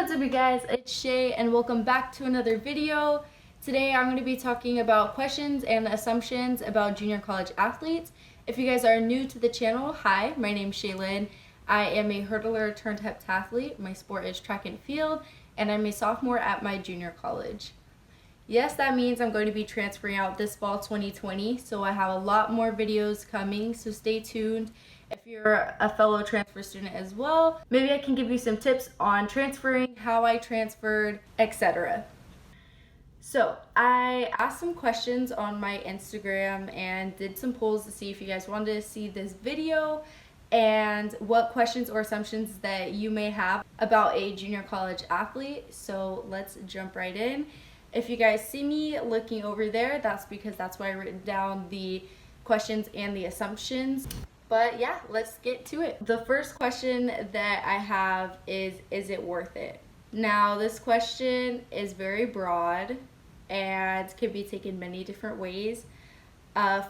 What's up you guys, it's Shay and welcome back to another video. Today I'm going to be talking about questions and assumptions about junior college athletes. If you guys are new to the channel, hi, my name's Shaylin. I am a hurdler turned heptathlete. My sport is track and field and I'm a sophomore at my junior college. Yes, that means I'm going to be transferring out this fall 2020, so I have a lot more videos coming, so stay tuned. If you're a fellow transfer student as well, maybe I can give you some tips on transferring, how I transferred, etc. So I asked some questions on my Instagram and did some polls to see if you guys wanted to see this video and what questions or assumptions that you may have about a junior college athlete. So let's jump right in. If you guys see me looking over there, that's because that's why I written down the questions and the assumptions. But yeah, let's get to it. The first question that I have is it worth it? Now, this question is very broad and can be taken many different ways.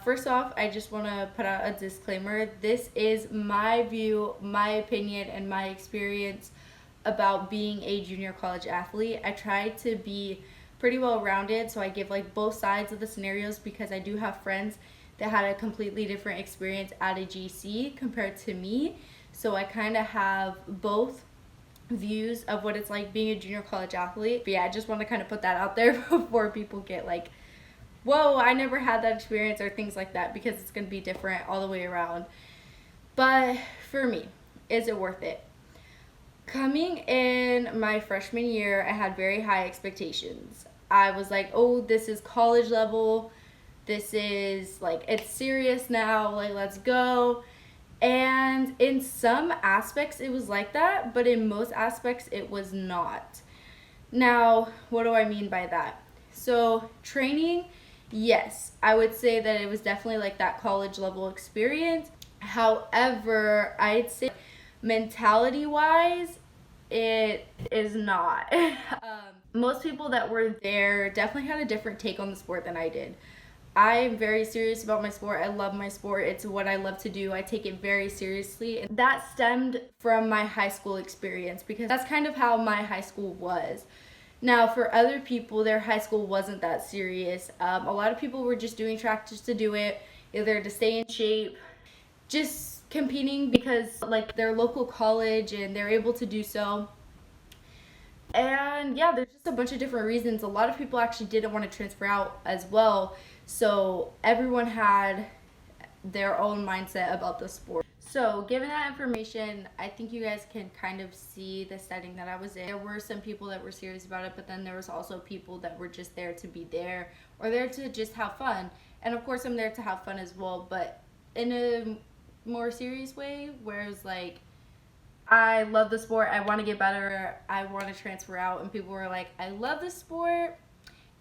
First off, I just want to put out a disclaimer. This is my view, my opinion, and my experience about being a junior college athlete. I try to be pretty well rounded, so I give like both sides of the scenarios because I do have friends that had a completely different experience at a GC compared to me, so I kind of have both views of what it's like being a junior college athlete. But yeah, I just want to kind of put that out there before people get like, whoa, I never had that experience or things like that, because it's going to be different all the way around. But for me, is it worth it? Coming in my freshman year, I had very high expectations. I was like, oh, this is college level. This is like, it's serious now. Like, let's go. And in some aspects, it was like that. But in most aspects, it was not. Now, what do I mean by that? So, training, yes, I would say that it was definitely like that college level experience. However, I'd say mentality-wise, it is not. Most people that were there definitely had a different take on the sport than I did. I'm very serious about my sport. I love my sport. It's what I love to do. I take it very seriously. And that stemmed from my high school experience, because that's kind of how my high school was. Now, for other people, their high school wasn't that serious. A lot of people were just doing track just to do it, either to stay in shape, just competing because like their local college and they're able to do so. And yeah, there's just a bunch of different reasons. A lot of people actually didn't want to transfer out as well, so everyone had their own mindset about the sport. So given that information, I think you guys can kind of see the setting that I was in. There were some people that were serious about it, but then there was also people that were just there to be there or there to just have fun. And of course I'm there to have fun as well, but in a more serious way, whereas like I love the sport, I want to get better, I want to transfer out, and people were like, I love the sport,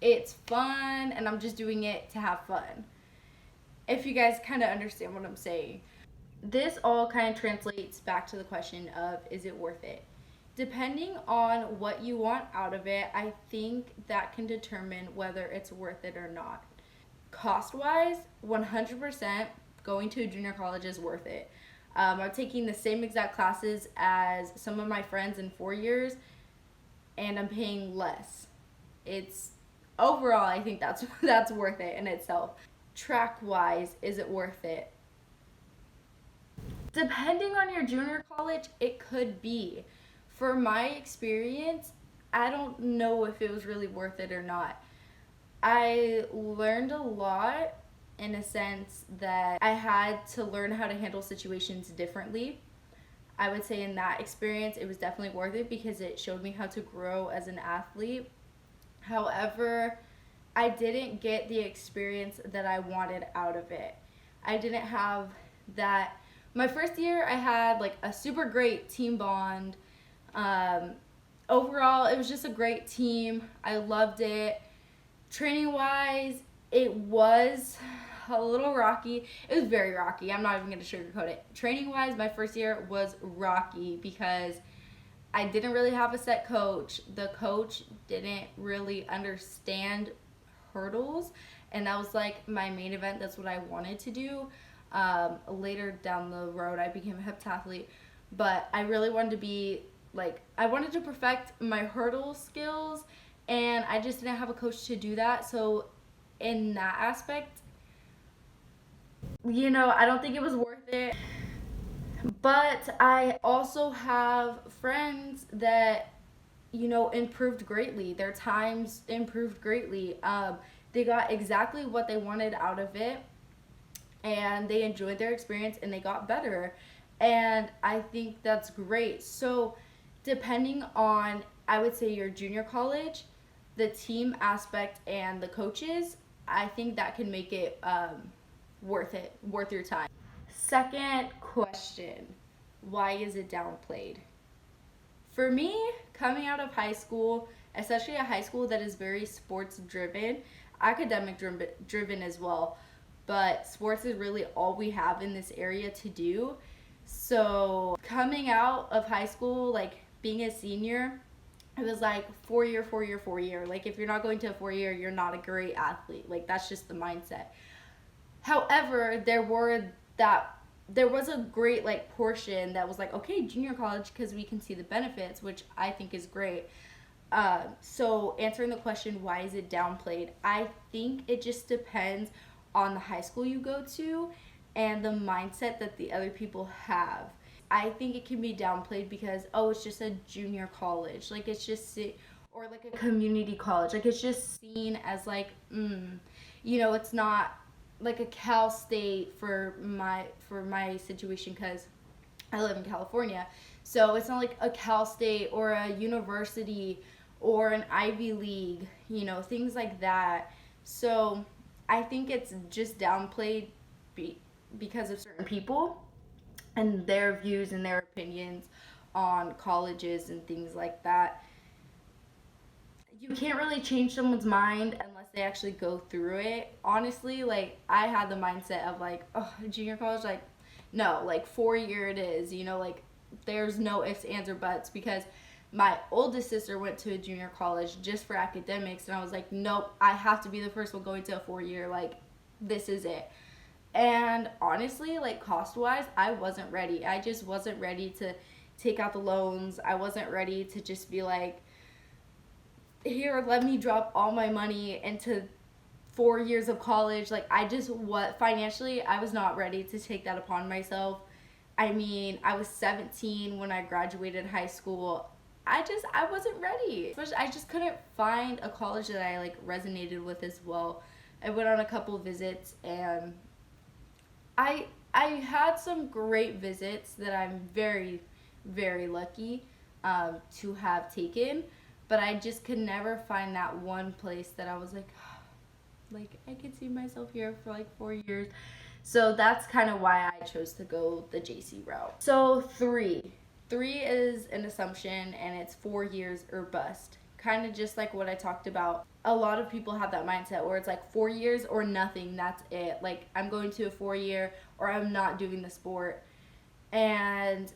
it's fun, and I'm just doing it to have fun. If you guys kind of understand what I'm saying. This all kind of translates back to the question of, is it worth it? Depending on what you want out of it, I think that can determine whether it's worth it or not. Cost-wise, 100% going to a junior college is worth it. I'm taking the same exact classes as some of my friends in 4 years, and I'm paying less. It's overall, I think that's worth it in itself. Track-wise, is it worth it? Depending on your junior college, it could be. For my experience, I don't know if it was really worth it or not. I learned a lot in a sense that I had to learn how to handle situations differently. I would say in that experience, it was definitely worth it because it showed me how to grow as an athlete. However, I didn't get the experience that I wanted out of it. I didn't have that. My first year, I had like a super great team bond. Overall, it was just a great team. I loved it. Training-wise, it was a little rocky. It was very rocky. I'm not even going to sugarcoat it. Training-wise, my first year was rocky because I didn't really have a set coach. The coach didn't really understand hurdles, and that was like my main event. That's what I wanted to do. Later down the road, I became a heptathlete, but I really wanted to be like I wanted to perfect my hurdle skills, and I just didn't have a coach to do that. So in that aspect, I don't think it was worth it. But I also have friends that, improved greatly. Their times improved greatly. They got exactly what they wanted out of it, and they enjoyed their experience and they got better. And I think that's great. So, depending on, I would say, your junior college, the team aspect, and the coaches, I think that can make it worth your time. Second question, why is it downplayed? For me, coming out of high school, especially a high school that is very sports driven, academic driven as well, but sports is really all we have in this area to do. So coming out of high school, like being a senior, it was like 4 year, 4 year, 4 year. Like if you're not going to a 4 year, you're not a great athlete. Like that's just the mindset. However, there was a great like portion that was like, okay, junior college, because we can see the benefits, which I think is great. So answering the question, why is it downplayed? I think it just depends on the high school you go to and the mindset that the other people have. I think it can be downplayed because, oh, it's just a junior college. Like it's just, or like a community college. Like it's just seen as like, it's not like a Cal State for my situation, because I live in California. So it's not like a Cal State or a university or an Ivy League, things like that. So I think it's just downplayed because of certain people and their views and their opinions on colleges and things like that. You can't really change someone's mind unless they actually go through it. Honestly, like I had the mindset of like, oh, junior college, like no, like 4 year it is, like there's no ifs, ands, or buts, because my oldest sister went to a junior college just for academics, and I was like, nope, I have to be the first one going to a 4 year, like this is it. And honestly, like cost wise, I wasn't ready. I just wasn't ready to take out the loans. I wasn't ready to just be like, here, let me drop all my money into 4 years of college. Like financially, I was not ready to take that upon myself. I mean, I was 17 when I graduated high school. I wasn't ready. Especially, I just couldn't find a college that I like resonated with as well. I went on a couple visits, and I had some great visits that I'm very, very lucky to have taken. But I just could never find that one place that I was like, I could see myself here for like 4 years. So that's kind of why I chose to go the JC route. So 3 is an assumption, and it's 4 years or bust. Kind of just like what I talked about. A lot of people have that mindset where it's like 4 years or nothing, that's it. Like I'm going to a 4 year or I'm not doing the sport. And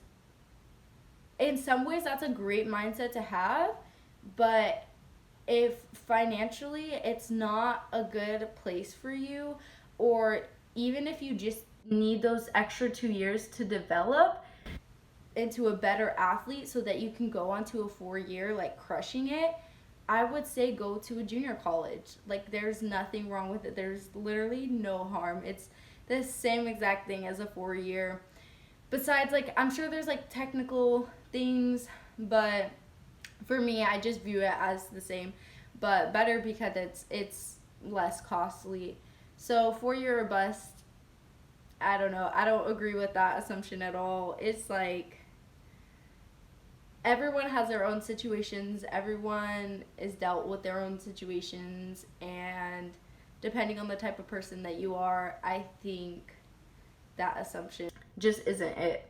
in some ways that's a great mindset to have. But if financially it's not a good place for you, or even if you just need those extra 2 years to develop into a better athlete so that you can go on to a 4 year like crushing it, I would say go to a junior college. Like there's nothing wrong with it. There's literally no harm. It's the same exact thing as a 4 year. Besides, like I'm sure there's like technical things, but for me, I just view it as the same, but better because it's less costly. So 4 year or bust, I don't know. I don't agree with that assumption at all. It's like everyone has their own situations. Everyone is dealt with their own situations, and depending on the type of person that you are, I think that assumption just isn't it.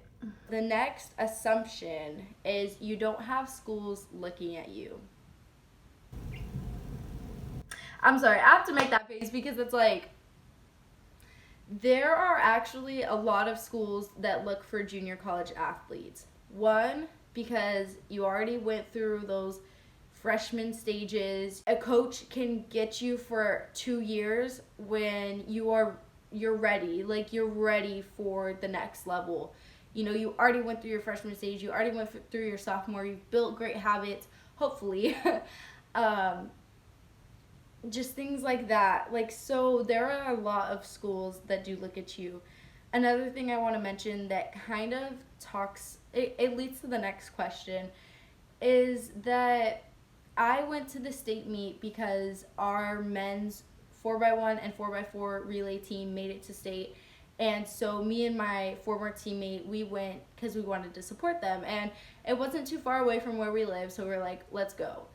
The next assumption is you don't have schools looking at you. I'm sorry, I have to make that face because it's like there are actually a lot of schools that look for junior college athletes. One, because you already went through those freshman stages. A coach can get you for 2 years when you're ready. Like you're ready for the next level. You know, you already went through your freshman stage, you already went through your sophomore, you've built great habits, hopefully. Just things like that. Like, so there are a lot of schools that do look at you. Another thing I want to mention that kind of it leads to the next question, is that I went to the state meet because our men's 4x1 and 4x4 relay team made it to state. And so me and my former teammate, we went because we wanted to support them. And it wasn't too far away from where we live, so we were like, let's go.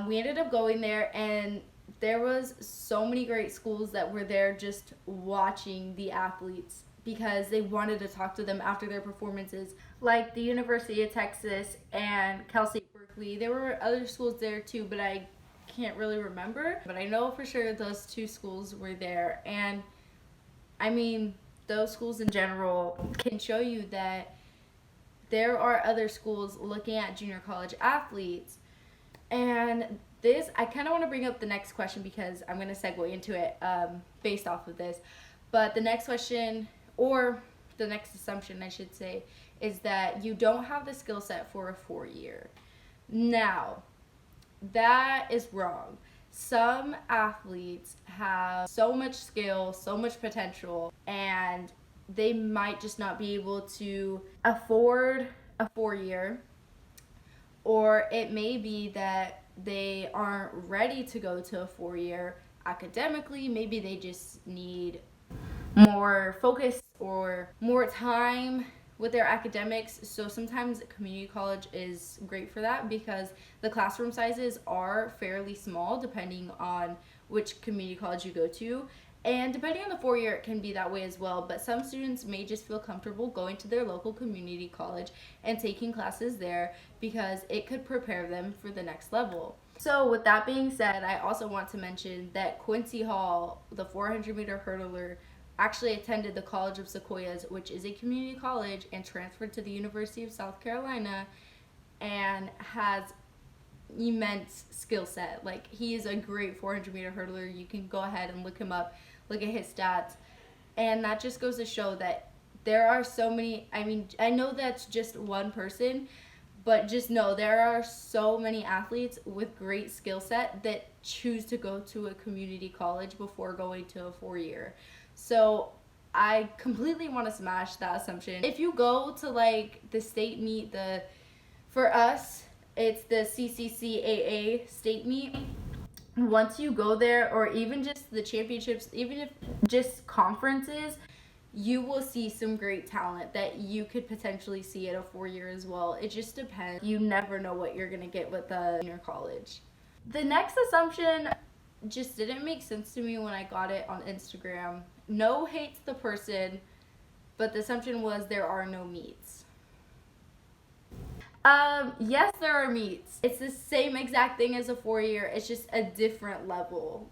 We ended up going there, and there was so many great schools that were there just watching the athletes because they wanted to talk to them after their performances, like the University of Texas and Cal State Berkeley. There were other schools there too, but I can't really remember. But I know for sure those two schools were there. And I mean, those schools in general can show you that there are other schools looking at junior college athletes. And I kind of want to bring up the next question because I'm going to segue into it based off of this. But the next question, or the next assumption I should say, is that you don't have the skill set for a 4-year. Now, that is wrong. Some athletes have so much skill, so much potential, and they might just not be able to afford a 4-year. Or it may be that they aren't ready to go to a 4-year academically. Maybe they just need more focus or more time with their academics. So sometimes community college is great for that because the classroom sizes are fairly small depending on which community college you go to. And depending on the 4-year, it can be that way as well. But some students may just feel comfortable going to their local community college and taking classes there because it could prepare them for the next level. So with that being said, I also want to mention that Quincy Hall, the 400-meter hurdler, actually attended the College of Sequoias, which is a community college, and transferred to the University of South Carolina and has immense skill set. Like, he is a great 400-meter hurdler. You can go ahead and look him up, look at his stats, and that just goes to show that there are so many. I mean, I know that's just one person, but just know there are so many athletes with great skill set that choose to go to a community college before going to a 4-year. So I completely want to smash that assumption. If you go to like the state meet, for us it's the CCCAA state meet. Once you go there, or even just the championships, even if just conferences, you will see some great talent that you could potentially see at a 4-year as well. It just depends. You never know what you're going to get with a junior college. The next assumption just didn't make sense to me when I got it on Instagram. No hate to the person, but the assumption was there are no meets. Yes, there are meets. It's the same exact thing as a 4-year. It's just a different level.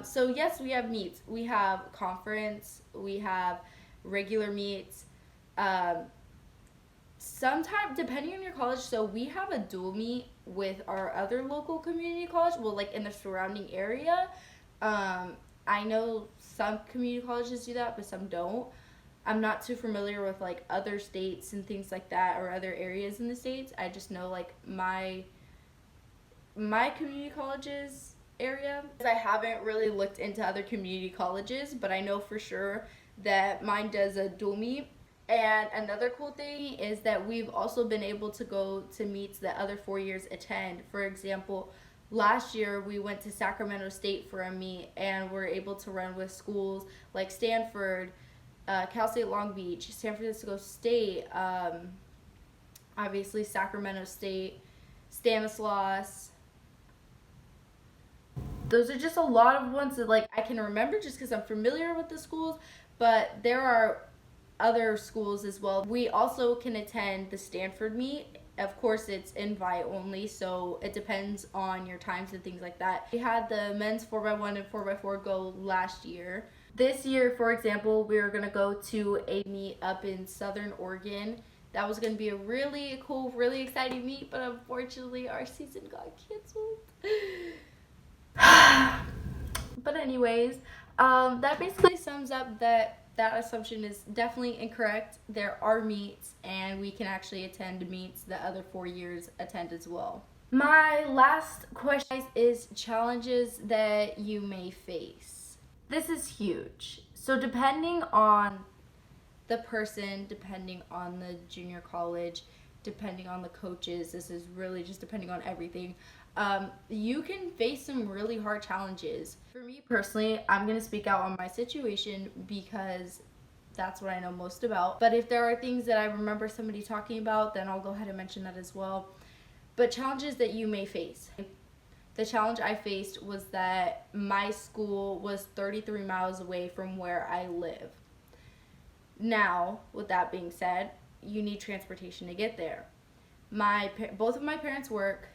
So yes, we have meets. We have conference. We have regular meets. Sometimes, depending on your college, so we have a dual meet with our other local community college, well, like in the surrounding area. I know some community colleges do that, but some don't. I'm not too familiar with like other states and things like that, or other areas in the states. I just know like my community colleges area. I haven't really looked into other community colleges, but I know for sure that mine does a dual meet. And another cool thing is that we've also been able to go to meets that other 4-years attend. For example, last year we went to Sacramento State for a meet, and we're able to run with schools like Stanford, Cal State Long Beach, San Francisco State, obviously Sacramento State, Stanislaus. Those are just a lot of ones that like I can remember just because I'm familiar with the schools, but there are other schools as well. We also can attend the Stanford meet. Of course, it's invite only, so it depends on your times and things like that. We had the men's 4x1 and 4x4 go last year. This year, for example, we were going to go to a meet up in Southern Oregon. That was going to be a really cool, really exciting meet, but unfortunately our season got canceled. But anyways, that basically sums up that that assumption is definitely incorrect. There are meets, and we can actually attend meets that other 4 years attend as well. My last question is challenges that you may face. This is huge. So depending on the person, depending on the junior college, depending on the coaches, this is really just depending on everything. You can face some really hard challenges. For me personally, I'm going to speak out on my situation because that's what I know most about. But if there are things that I remember somebody talking about, then I'll go ahead and mention that as well. But challenges that you may face. The challenge I faced was that my school was 33 miles away from where I live. Now, with that being said, you need transportation to get there. Both of my parents work.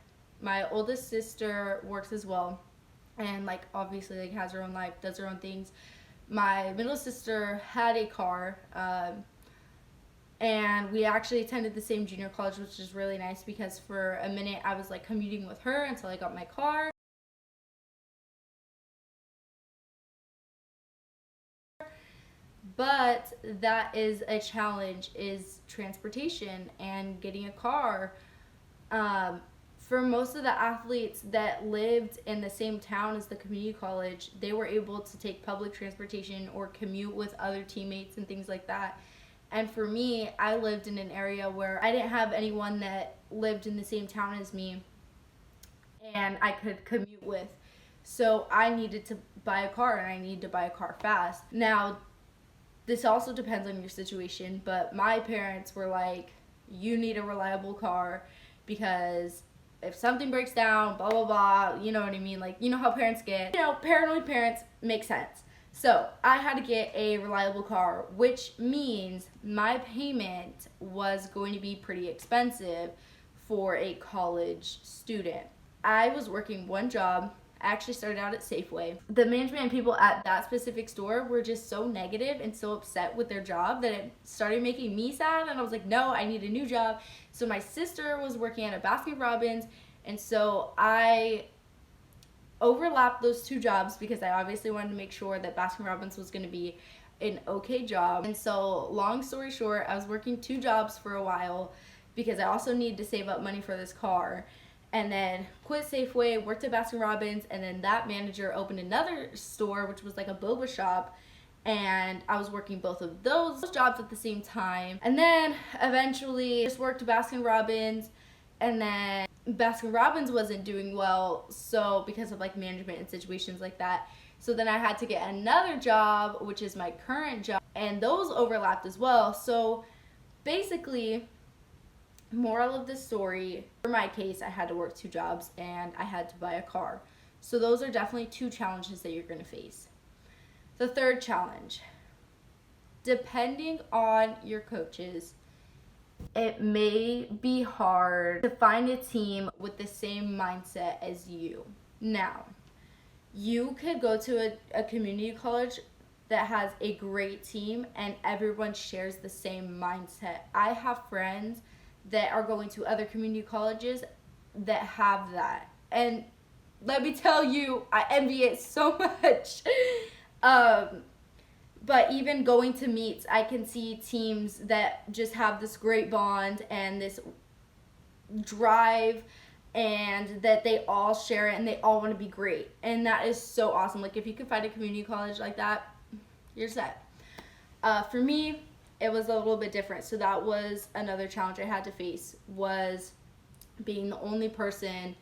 My oldest sister works as well, and like obviously like has her own life, does her own things. My middle sister had a car, and we actually attended the same junior college, which is really nice because for a minute I was like commuting with her until I got my car. But that is a challenge, is transportation and getting a car. For most of the athletes that lived in the same town as the community college, they were able to take public transportation or commute with other teammates and things like that. And for me, I lived in an area where I didn't have anyone that lived in the same town as me and I could commute with. So I needed to buy a car, and I needed to buy a car fast. Now, this also depends on your situation, but my parents were like, you need a reliable car because if something breaks down, blah, blah, blah, you know what I mean? Like, you know how parents get, paranoid parents make sense. So I had to get a reliable car, which means my payment was going to be pretty expensive for a college student. I was working one job. I actually started out at Safeway. The management and people at that specific store were just so negative and so upset with their job that it started making me sad, and I was like, no, I need a new job. So my sister was working at a Baskin Robbins, and so I overlapped those two jobs because I obviously wanted to make sure that Baskin Robbins was going to be an okay job. And so long story short, I was working two jobs for a while because I also needed to save up money for this car. And then quit Safeway, worked at Baskin Robbins, and then that manager opened another store, which was like a boba shop, and I was working both of those jobs at the same time. And then eventually just worked Baskin Robbins, and then Baskin Robbins wasn't doing well, so because of like management and situations like that. So then I had to get another job, which is my current job, and those overlapped as well. So basically, moral of the story, for my case, I had to work two jobs and I had to buy a car. So those are definitely two challenges that you're going to face. The third challenge, depending on your coaches, it may be hard to find a team with the same mindset as you. Now, you could go to a community college that has a great team and everyone shares the same mindset. I have friends that are going to other community colleges that have that. And let me tell you, I envy it so much. But even going to meets, I can see teams that just have this great bond and this drive, and that they all share it and they all want to be great. And that is so awesome. Like, if you can find a community college like that, you're set. For me, it was a little bit different. So that was another challenge I had to face, was being the only person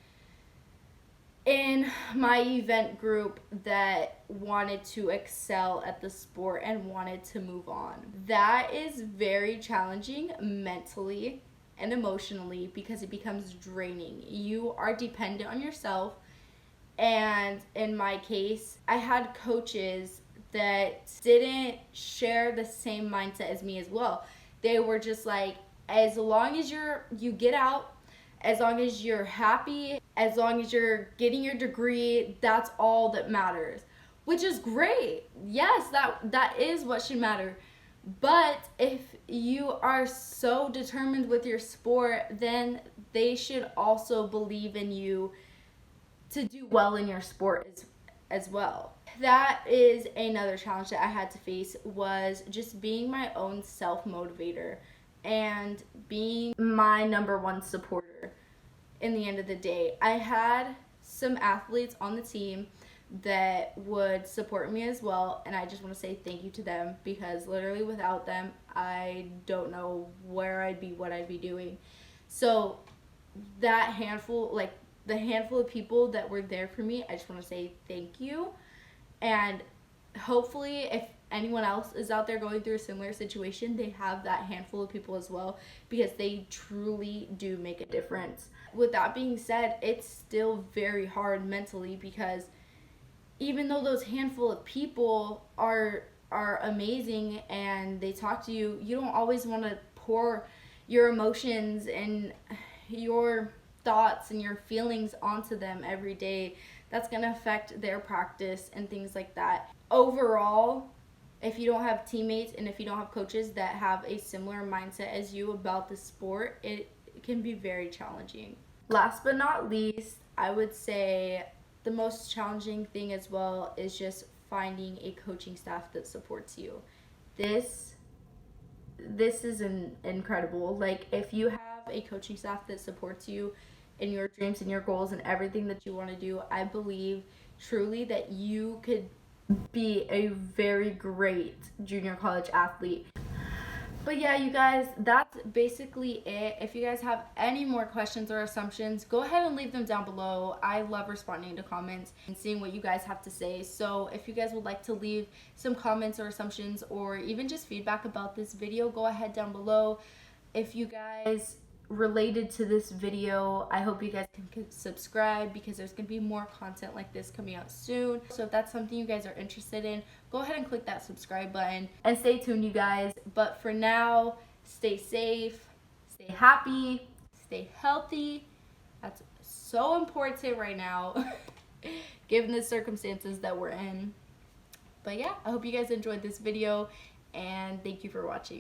in my event group that wanted to excel at the sport and wanted to move on. That is very challenging mentally and emotionally because it becomes draining. You are dependent on yourself. And in my case, I had coaches that didn't share the same mindset as me as well. They were just like, as long as you get out, as long as you're happy, as long as you're getting your degree, that's all that matters. Which is great. Yes, that is what should matter. But if you are so determined with your sport, then they should also believe in you to do well in your sport as well. that is another challenge that I had to face, was just being my own self-motivator and being my number one supporter. In the end of the day, I had some athletes on the team that would support me as well, and I just want to say thank you to them, because literally without them I don't know where I'd be, what I'd be doing. So that handful, like the handful of people that were there for me, I just want to say thank you. And hopefully, if anyone else is out there going through a similar situation, they have that handful of people as well, because they truly do make a difference. With that being said, it's still very hard mentally, because even though those handful of people are amazing and they talk to you, you don't always want to pour your emotions and your thoughts and your feelings onto them every day. That's going to affect their practice and things like that. Overall, if you don't have teammates and if you don't have coaches that have a similar mindset as you about the sport, it can be very challenging. Last but not least, I would say the most challenging thing as well is just finding a coaching staff that supports you. This is incredible. Like, if you have a coaching staff that supports you in your dreams and your goals and everything that you want to do, I believe truly that you could be a very great junior college athlete. But yeah, you guys, that's basically it. If you guys have any more questions or assumptions, go ahead and leave them down below. I love responding to comments and seeing what you guys have to say. So if you guys would like to leave some comments or assumptions or even just feedback about this video, go ahead down below. If you guys related to this video, I hope you guys can subscribe, because there's going to be more content like this coming out soon. So if that's something you guys are interested in, go ahead and click that subscribe button and stay tuned, you guys. But for now, stay safe, stay happy, stay healthy. That's so important right now given the circumstances that we're in. But yeah, I hope you guys enjoyed this video, and thank you for watching.